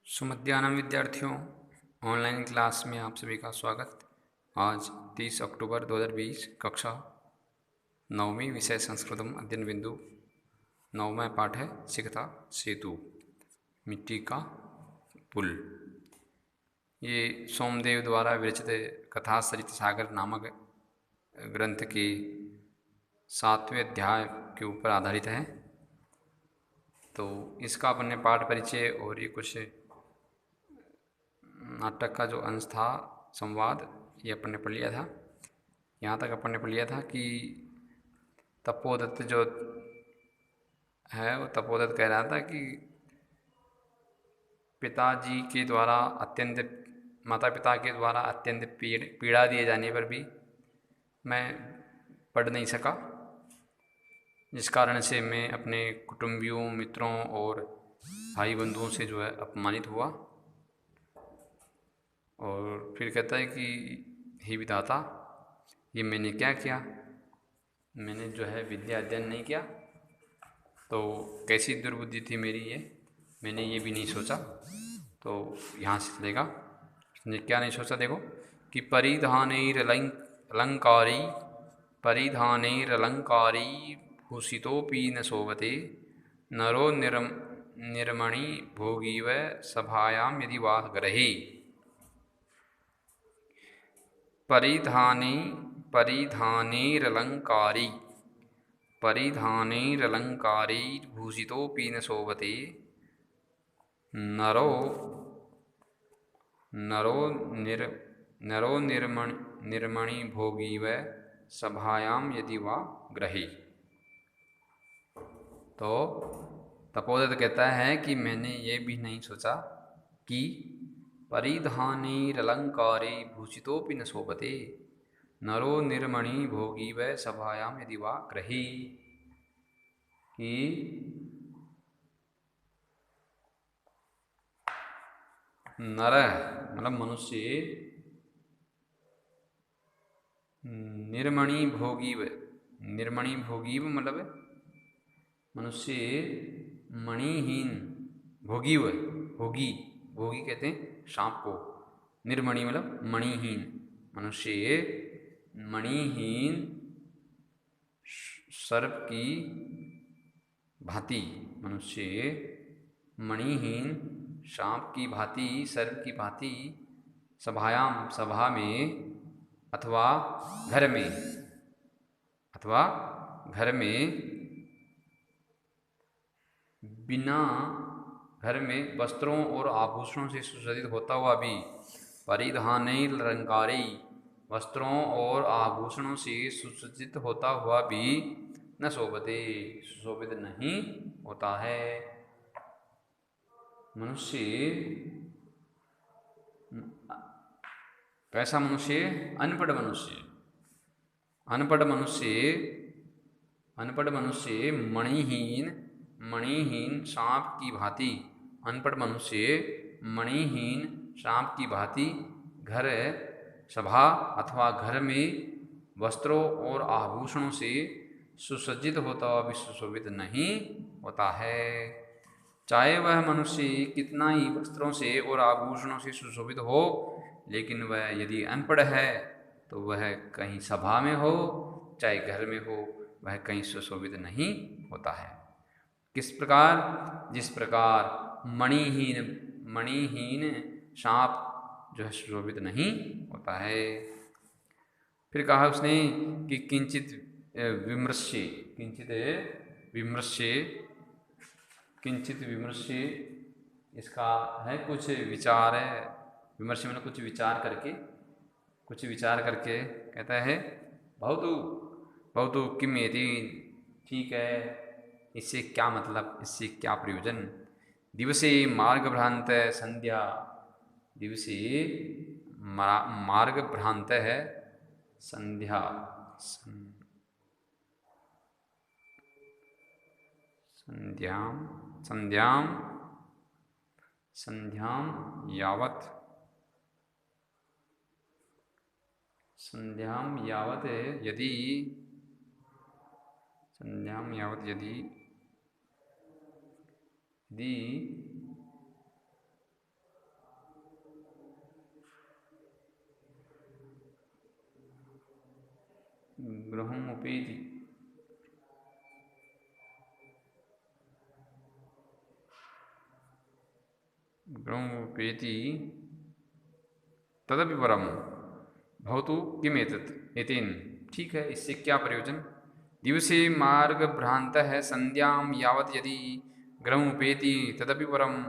सुमध्याह्न विद्यार्थियों, online class में आप सभी का स्वागत। आज 30 अक्टूबर 2020, कक्षा नवमी, विषय संस्कृतम अध्ययन बिंदु। नवमा पाठ है सिकता सेतु, मिट्टी का पुल। ये सोमदेव द्वारा विरचित कथा सरित सागर नामक ग्रंथ के 7वें अध्याय के ऊपर आधारित है। तो इसका अपन ने पाठ परिचय और ये कुछ नाटक का जो अंश था, संवाद, ये अपन ने पढ़ लिया था। यहाँ तक अपन ने पढ़ लिया था कि तपोदत्त जो है वो तपोदत्त कह रहा था कि पिताजी के द्वारा माता पिता के द्वारा अत्यंत पीड़ा दिए जाने पर भी मैं पढ़ नहीं सका, जिस कारण से मैं अपने कुटुंबियों, मित्रों और भाई बंधुओं से जो है अपमानित हुआ। और फिर कहता है कि हे विधाता, ये मैंने क्या किया? मैंने जो है विद्या अध्ययन नहीं किया, तो कैसी दुर्बुद्धि थी मेरी ये, मैंने ये भी नहीं सोचा। तो यहाँ से चलेगा, उसने क्या नहीं सोचा, देखो कि परिधानैरलंकारी भूषितोऽपि न शोभते नरो निर्मणि भोगीव सभायां यदि वा गृहे। परिधानैरलंकारैर्भूषितोऽपि न शोभते नरो नरो निर नरो निर्मणि भोगीव सभायां यदि वा गृहे। तो तपोदत्त कहता है कि मैंने ये भी नहीं सोचा कि परिधानैरलंकारै भूषितोऽपि न शोभते नरो निर्मणि भोगीव सभायां यदि वा गृहे, कि नर मतलब मनुष्य निर्मणि भोगीव मतलब मनुष्य मणिहीन, भोगी कहते हैं सांप को, निर्मणि मतलब मणिहीन, मनुष्य मणिहीन सर्प की भांति, मनुष्य मणिहीन सांप की भांति, सर्प की भांति सभा में अथवा घर में बिना घर में वस्त्रों और आभूषणों से सुसज्जित होता हुआ भी, परिधानैरलंकारै वस्त्रों और आभूषणों से सुसज्जित होता हुआ भी न शोभते सुशोभित नहीं होता है। मनुष्य कैसा मनुष्य? अनपढ़ मनुष्य मणिहीन सांप की भांति, अनपढ़ मनुष्य मणिहीन सांप की भांति घर, सभा अथवा घर में वस्त्रों और आभूषणों से सुसज्जित होता हुआ भी सुशोभित नहीं होता है। चाहे वह मनुष्य कितना ही वस्त्रों से और आभूषणों से सुशोभित हो, लेकिन वह यदि अनपढ़ है तो वह कहीं सभा में हो चाहे घर में हो, वह कहीं सुशोभित नहीं होता है। किस प्रकार? जिस प्रकार मणिहीन सांप जो है सुशोभित नहीं होता है। फिर कहा उसने कि किंचित विमृश्य, इसका है कुछ विचार है। विमर्श में कुछ विचार करके कहता है बहुतु किम एति, ठीक है, इससे क्या मतलब, इससे क्या प्रयोजन। दिवसे मार्गभ्रांत संध्या, दिवसे मार्गभ्रांत है संध्या, संध्याम यावत यदि ग्रहमुपेति तदपि परम भवतु किमेतत् एतेन। ठीक है, इससे क्या प्रयोजन। दिवसे मार्ग भ्रांत है संध्याम यावत यदि ग्रहमुपेति तदपि परम।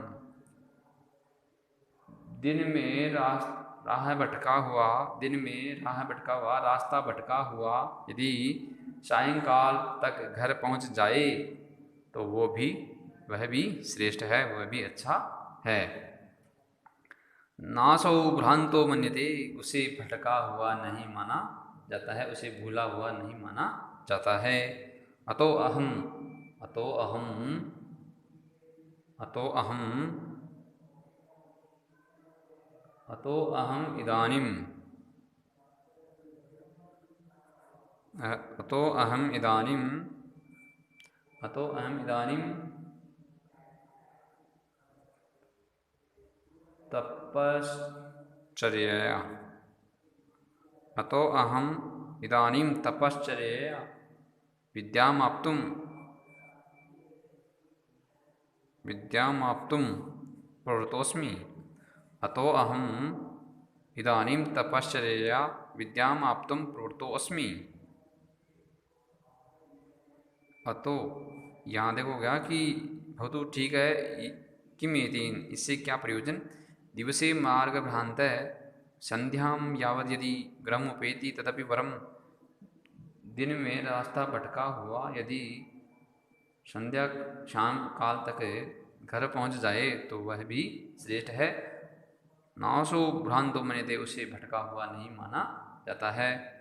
दिन में राह भटका हुआ, दिन में राह भटका हुआ, रास्ता भटका हुआ यदि सायंकाल तक घर पहुंच जाए तो वह भी श्रेष्ठ है, वह भी अच्छा है। नासौ भ्रांतो मन्यते, उसे भटका हुआ नहीं माना जाता है, उसे भूला हुआ नहीं माना जाता है। अतो अहम अतो अहम अतो अहम अतो अहम इदानीम अतो अहम इदानीम अतो अहम इदानीम तपश्चर्यया अतो अहम इदानीं तपश्चर्यया विद्यामाप्तुं प्रवृत्तोऽस्मि। अतो अहम इदानीं तपश्चर्यया विद्यामाप्तुं प्रवृत्तोऽस्मि। अतो यहाँ देखोगा कि भवतु ठीक है, किमेतेन, इससे क्या प्रयोजन। दिवसे मार्ग भ्रांत संध्याम यावद यदि ग्रहमुपेति तदपि वरम। दिन में रास्ता भटका हुआ यदि संध्या शाम काल तक घर पहुंच जाए तो वह भी श्रेष्ठ है। नासो भ्रांतो मन्यते, उसे भटका हुआ नहीं माना जाता है।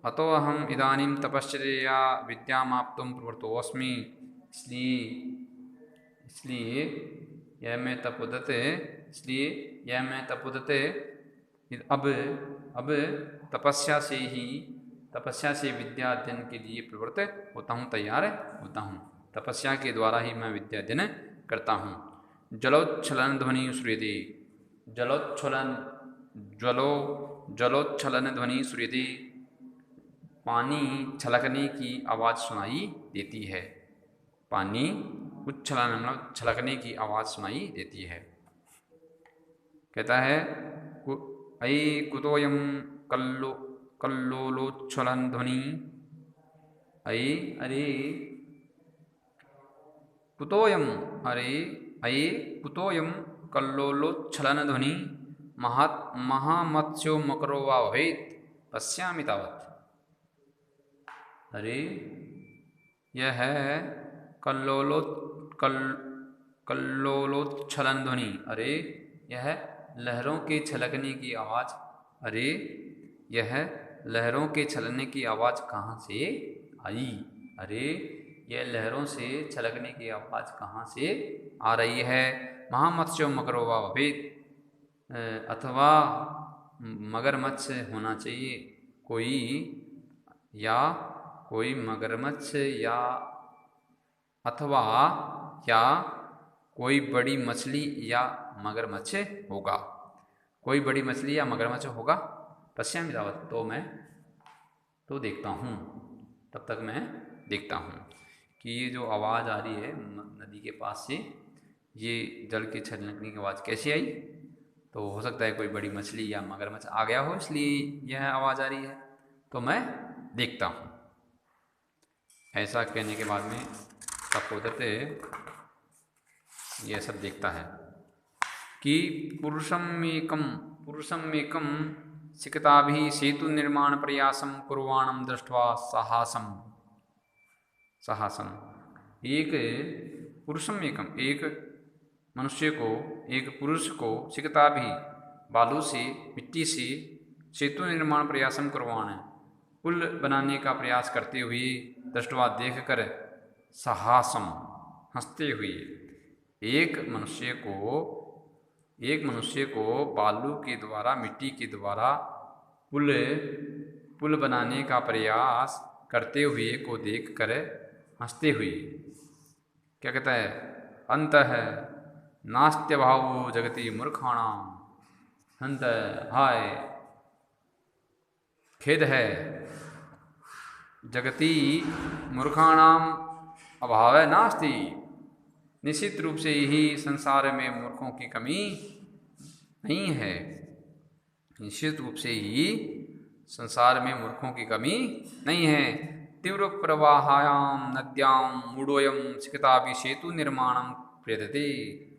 अतो अहम इदानीं तपश्चर्यया विद्यामाप्तुं प्रवृत्तोऽस्मि, इसलिए यह मैं तपोदते अब तपस्या से विद्या अध्ययन के लिए प्रवृत्त होता हूँ, तैयार होता हूँ। तपस्या के द्वारा ही मैं विद्या अध्ययन करता हूँ। जलोच्छलन ध्वनि श्रूयते, जलोच्छलन ध्वनि श्रूयते, पानी छलकने की आवाज़ सुनाई देती है। पानी उच्छलन मतलब छलकने की आवाज़ सुनाई देती है। कहता है अये कुतोयम कल्लोलोच्छलन ध्वनि, अरे कुतोयम कल्लोलोच्छलन ध्वनि महामत्स्यो मकरो वा भवेत् पश्यामि तावत्। अरे यह है कल्लोलोच्छलन ध्वनि, अरे यह लहरों के छलकने की आवाज़। अरे यह लहरों के छलकने की आवाज़ कहाँ से आई। अरे यह लहरों से छलकने की आवाज़ कहाँ से आ रही है। महामत्स्यो मकरो वा भवेत्, अथवा मगरमच्छ होना चाहिए कोई, या कोई मगरमच्छ या अथवा या कोई बड़ी मछली या मगरमच्छ होगा, कोई बड़ी मछली या मगरमच्छ होगा। पश्यामि तावत्, तो मैं तो देखता हूँ, तब तक मैं देखता हूँ कि ये जो आवाज़ आ रही है नदी के पास से, ये जल के छलकने की आवाज़ कैसे आई। तो हो सकता है कोई बड़ी मछली या मगरमच्छ आ गया हो, इसलिए यह आवाज़ आ रही है, तो मैं देखता हूँ। ऐसा कहने के बाद में तपोदते यह सब देखता है कि पुरुषमेकं सिकताभिः सेतु निर्माण प्रयासं कुर्वाणं दृष्ट्वा साहसम। एक पुरुष को सिकताभिः बालू से, मिट्टी से सेतु निर्माण प्रयासम कुर्वाणं, पुल बनाने का प्रयास करते हुए, दृष्टवा देख कर, साहसम हंसते हुए। एक मनुष्य को बालू के द्वारा, मिट्टी के द्वारा पुल बनाने का प्रयास करते हुए को देख कर हंसते हुए क्या कहता है, अंतः नास्त्यभावो जगति मूर्खाणाम। अंत हाय खेद है जगति मूर्खाणाम अभाव नास्ति। निश्चित रूप से यही संसार में मूर्खों की कमी नहीं है। निश्चित रूप से ही संसार में मूर्खों की कमी नहीं है। तीव्र प्रवाहायाम नद्याम मूढ़ोयम सिकतापि सेतु निर्माणम प्रयतते।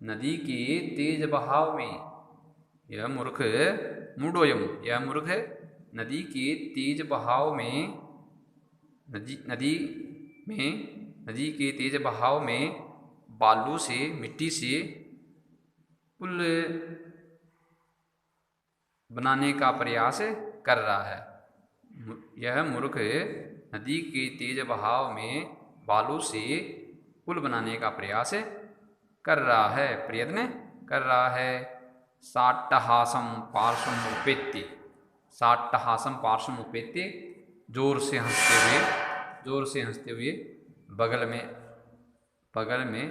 नदी के तेज बहाव में यह मूर्ख मूढ़ोयम, यह मूर्ख नदी के तेज बहाव में नदी के तेज बहाव में बालू से, मिट्टी से पुल बनाने का प्रयास कर रहा है। यह मूर्ख नदी के तेज बहाव में बालू से पुल बनाने का प्रयास कर रहा है, प्रयत्न कर रहा है। साट्टहासम पार्श्वम उपेत्य, साट्टहासम पार्श्वम उपेत्य, जोर से हंसते हुए बगल में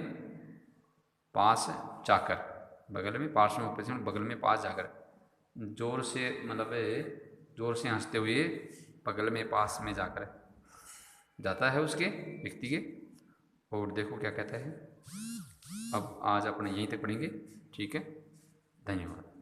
पास जाकर, बगल में पार्श्व उपेत्य बगल में पास जाकर, जोर से मतलब जोर से हंसते हुए बगल में पास में जाकर जाता है उसके व्यक्ति के। और देखो क्या कहता है। अब आज अपने यहीं तक पढ़ेंगे, ठीक है। धन्यवाद।